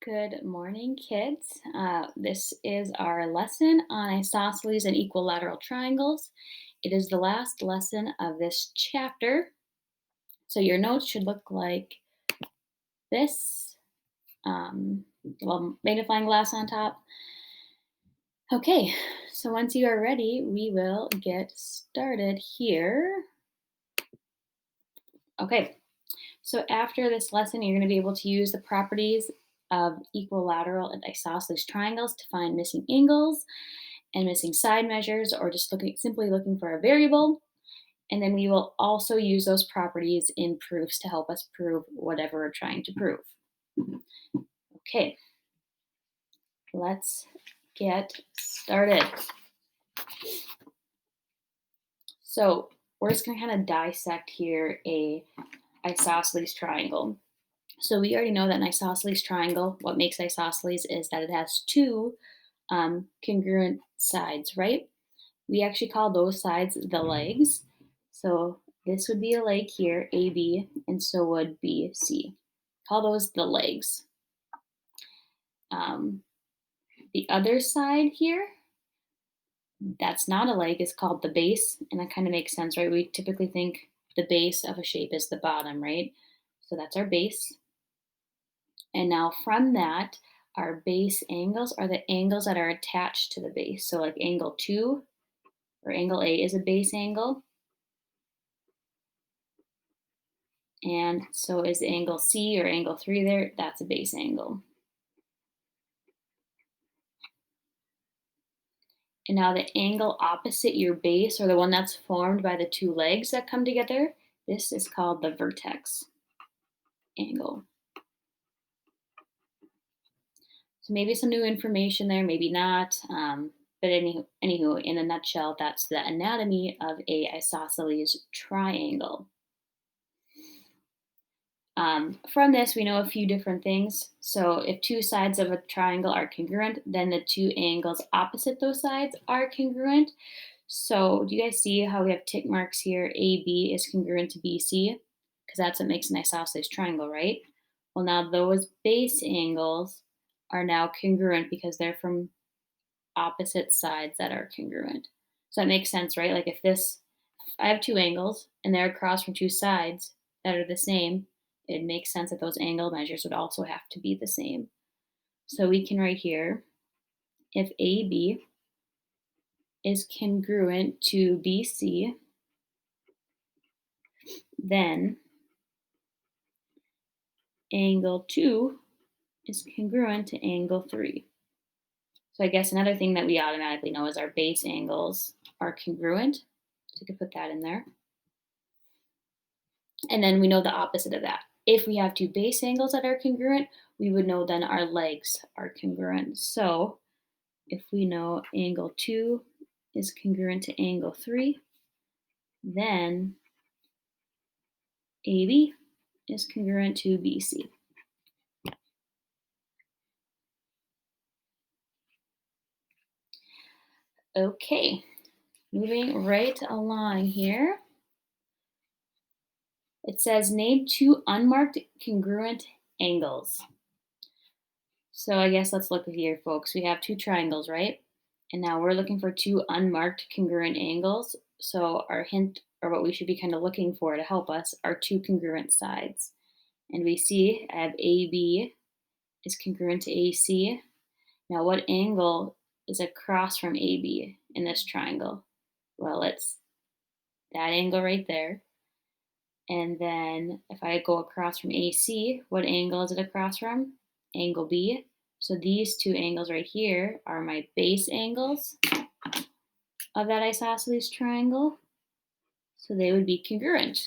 Good morning, kids. This is our lesson on isosceles and equilateral triangles. It is the last lesson of this chapter. So your notes should look like this. Magnifying glass on top. Okay, so once you are ready, we will get started here. Okay, so after this lesson, you're going to be able to use the properties of equilateral and isosceles triangles to find missing angles and missing side measures, or just simply looking for a variable. And then we will also use those properties in proofs to help us prove whatever we're trying to prove. Okay, let's get started. So we're just going to kind of dissect here a isosceles triangle. So we already know that an isosceles triangle, what makes isosceles is that it has two congruent sides, right? We actually call those sides the legs. So this would be a leg here, AB, and so would BC. Call those the legs. Um, the other side here, that's not a leg, is called the base, and that kind of makes sense, right? We typically think the base of a shape is the bottom, right? So that's our base. And now from that, our base angles are the angles that are attached to the base. So like angle 2 or angle A is a base angle. And so is angle C or angle 3 there, that's a base angle. And now the angle opposite your base, or the one that's formed by the two legs that come together, this is called the vertex angle. So maybe some new information there, maybe not. But anywho, in a nutshell, that's the anatomy of a isosceles triangle. From this, we know a few different things. So if two sides of a triangle are congruent, then the two angles opposite those sides are congruent. So do you guys see how we have tick marks here? AB is congruent to BC, because that's what makes an isosceles triangle, right? Well, now those base angles are now congruent because they're from opposite sides that are congruent. So that makes sense, right? Like I have two angles and they're across from two sides that are the same, it makes sense that those angle measures would also have to be the same. So we can write here, if AB is congruent to BC, then angle 2 is congruent to angle 3. So I guess another thing that we automatically know is our base angles are congruent. So we could put that in there. And then we know the opposite of that. If we have two base angles that are congruent, we would know then our legs are congruent. So if we know angle 2 is congruent to angle 3, then AB is congruent to BC. Okay, moving right along here. It says name two unmarked congruent angles. So I guess let's look here, folks. We have two triangles, right? And now we're looking for two unmarked congruent angles. So our hint, or what we should be kind of looking for to help us, are two congruent sides. And we see I have AB is congruent to AC. Now what angle is across from AB in this triangle? Well, it's that angle right there. And then if I go across from AC, what angle is it across from? Angle B. So these two angles right here are my base angles of that isosceles triangle. So they would be congruent.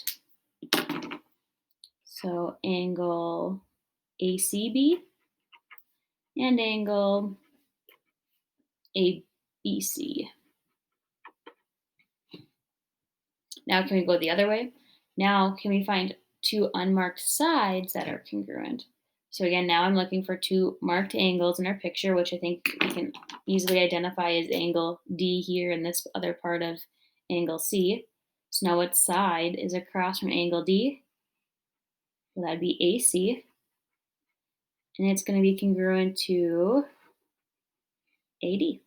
So angle ACB and angle ABC. Now can we go the other way? Now can we find two unmarked sides that are congruent? So again, now I'm looking for two marked angles in our picture, which I think we can easily identify as angle D here and this other part of angle C. So now what side is across from angle D? Well, that'd be AC. and it's going to be congruent to AD.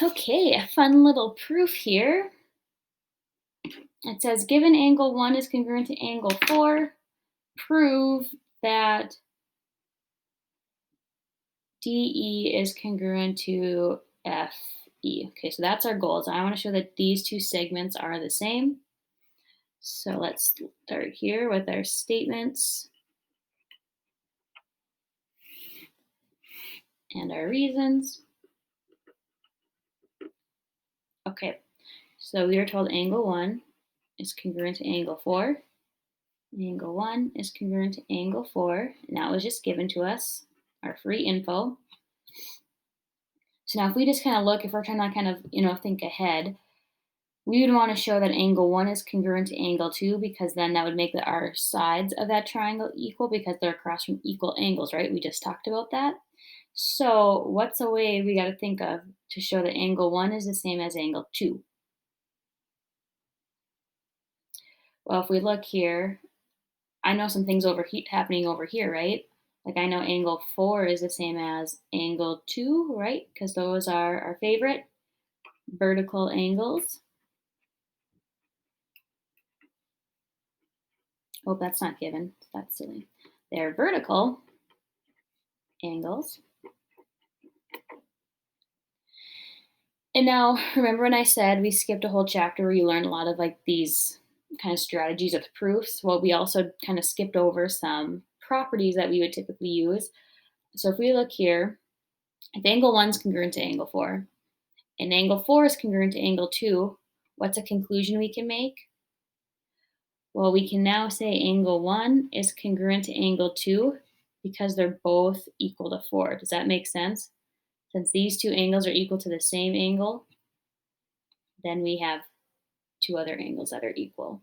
Okay, a fun little proof here. It says, given angle 1 is congruent to angle 4, prove that DE is congruent to FE. Okay, so that's our goal. So I want to show that these two segments are the same. So let's start here with our statements and our reasons. Okay, so we are told angle 1 is congruent to angle 4. Angle 1 is congruent to angle 4. And that was just given to us, our free info. So now if we just kind of look, if we're trying to kind of, think ahead, we would want to show that angle 1 is congruent to angle 2, because then that would make our sides of that triangle equal because they're across from equal angles, right? We just talked about that. So what's a way we got to think of to show that angle 1 is the same as angle 2? Well, if we look here, I know some things happening over here, right? Like I know angle 4 is the same as angle 2, right? Because those are our favorite vertical angles. Oh, that's not given. That's silly. They're vertical angles. And now, remember when I said we skipped a whole chapter where you learned a lot of like these kind of strategies with proofs? Well, we also kind of skipped over some properties that we would typically use. So if we look here, if angle 1 is congruent to angle 4, and angle 4 is congruent to angle 2, what's a conclusion we can make? Well, we can now say angle 1 is congruent to angle 2 because they're both equal to 4. Does that make sense? Since these two angles are equal to the same angle, then we have two other angles that are equal.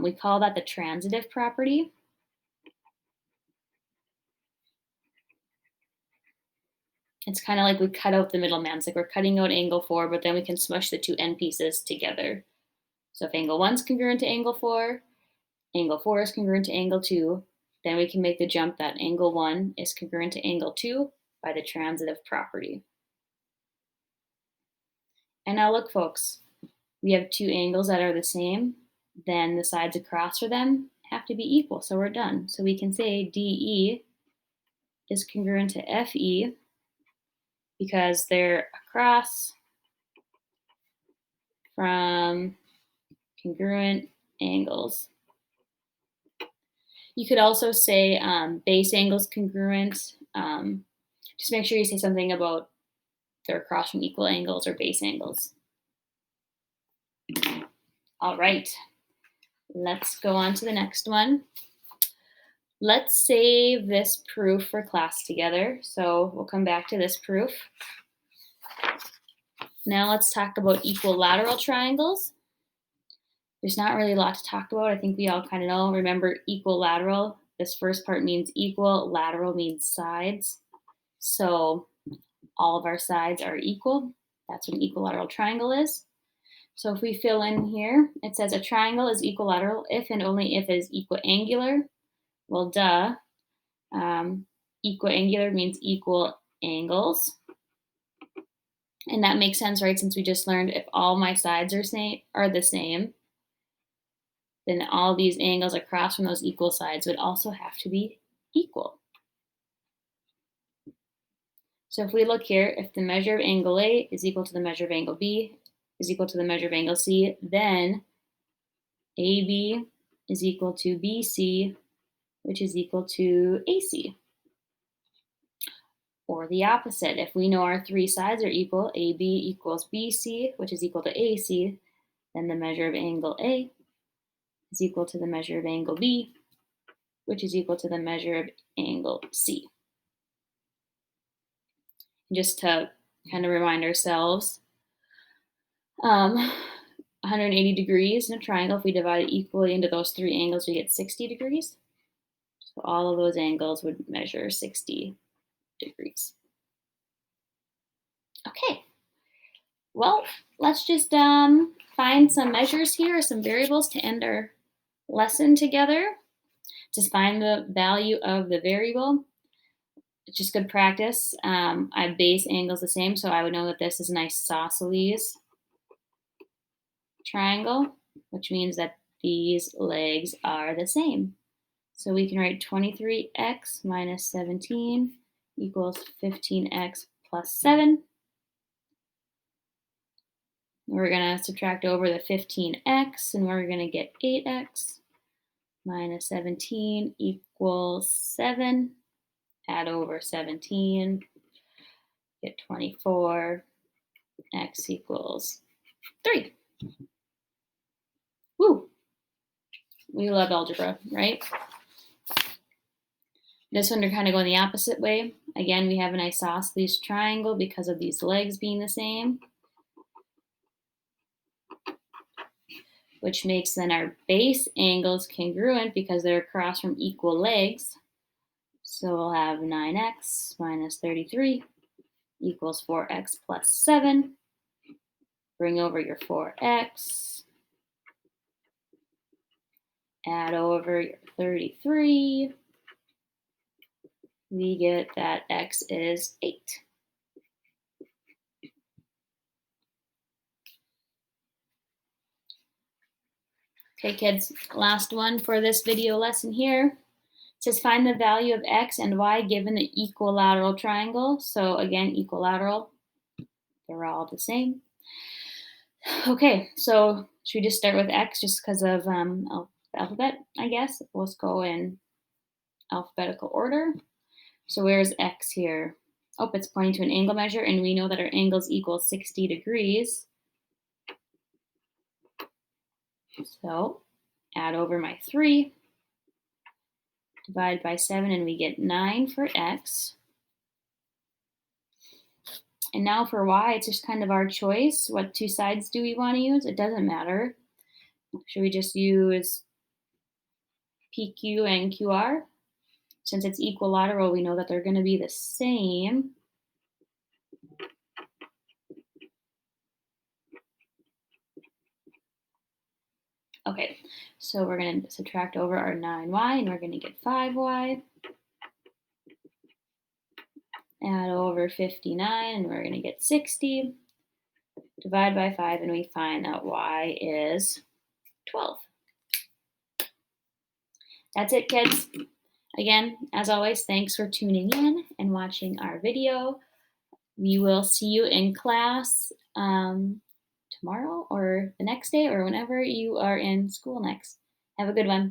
We call that the transitive property. It's kind of like we cut out the middleman. It's like we're cutting out angle 4, but then we can smush the two end pieces together. So if angle 1 is congruent to angle 4 is congruent to angle 2, then we can make the jump that angle 1 is congruent to angle 2 by the transitive property. And now look, folks, we have two angles that are the same, then the sides across for them have to be equal, so we're done. So we can say DE is congruent to FE because they're across from congruent angles. You could also say base angles congruent. Just make sure you say something about they're across from equal angles or base angles. All right, let's go on to the next one. Let's save this proof for class together. So we'll come back to this proof. Now let's talk about equilateral triangles. There's not really a lot to talk about. I think we all kind of know. Remember, equilateral, this first part means equal, lateral means sides. So all of our sides are equal. That's what an equilateral triangle is. So if we fill in here, it says a triangle is equilateral if and only if it is equiangular. Well, duh. Equiangular means equal angles. And that makes sense, right? Since we just learned if all my sides are the same, then all these angles across from those equal sides would also have to be equal. So if we look here, if the measure of angle A is equal to the measure of angle B is equal to the measure of angle C, then AB is equal to BC, which is equal to AC. Or the opposite, if we know our three sides are equal, AB equals BC, which is equal to AC, then the measure of angle A is equal to the measure of angle B, which is equal to the measure of angle C. Just to kind of remind ourselves, 180 degrees in a triangle, if we divide it equally into those three angles, we get 60 degrees. So all of those angles would measure 60 degrees. Okay, Well, let's just find some measures here, or some variables to end our lesson together. Just find the value of the variable. It's just good practice. I base angles the same, so I would know that this is an isosceles triangle, which means that these legs are the same. So we can write 23x minus 17 equals 15x plus 7. We're going to subtract over the 15x, and we're going to get 8x minus 17 equals 7. Add over 17, get 24. X equals 3. Woo! We love algebra, right? This one, they're kind of going the opposite way. Again, we have an isosceles triangle because of these legs being the same, which makes then our base angles congruent because they're across from equal legs. So we'll have 9x minus 33 equals 4x plus 7. Bring over your 4x. Add over your 33. We get that x is 8. Okay, kids, last one for this video lesson here. It says find the value of x and y given the equilateral triangle. So again, equilateral, they're all the same. Okay, so should we just start with x just because of the alphabet, I guess? Let's go in alphabetical order. So where's x here? Oh, it's pointing to an angle measure, and we know that our angles equal 60 degrees. So add over my 3, divide by 7, and we get 9 for x. And now for y, it's just kind of our choice. What two sides do we want to use? It doesn't matter. Should we just use PQ and QR? Since it's equilateral, we know that they're going to be the same. Okay, so we're going to subtract over our 9y, and we're going to get 5y. Add over 59, and we're going to get 60. Divide by 5, and we find that y is 12. That's it, kids. Again, as always, thanks for tuning in and watching our video. We will see you in class tomorrow or the next day or whenever you are in school next. Have a good one.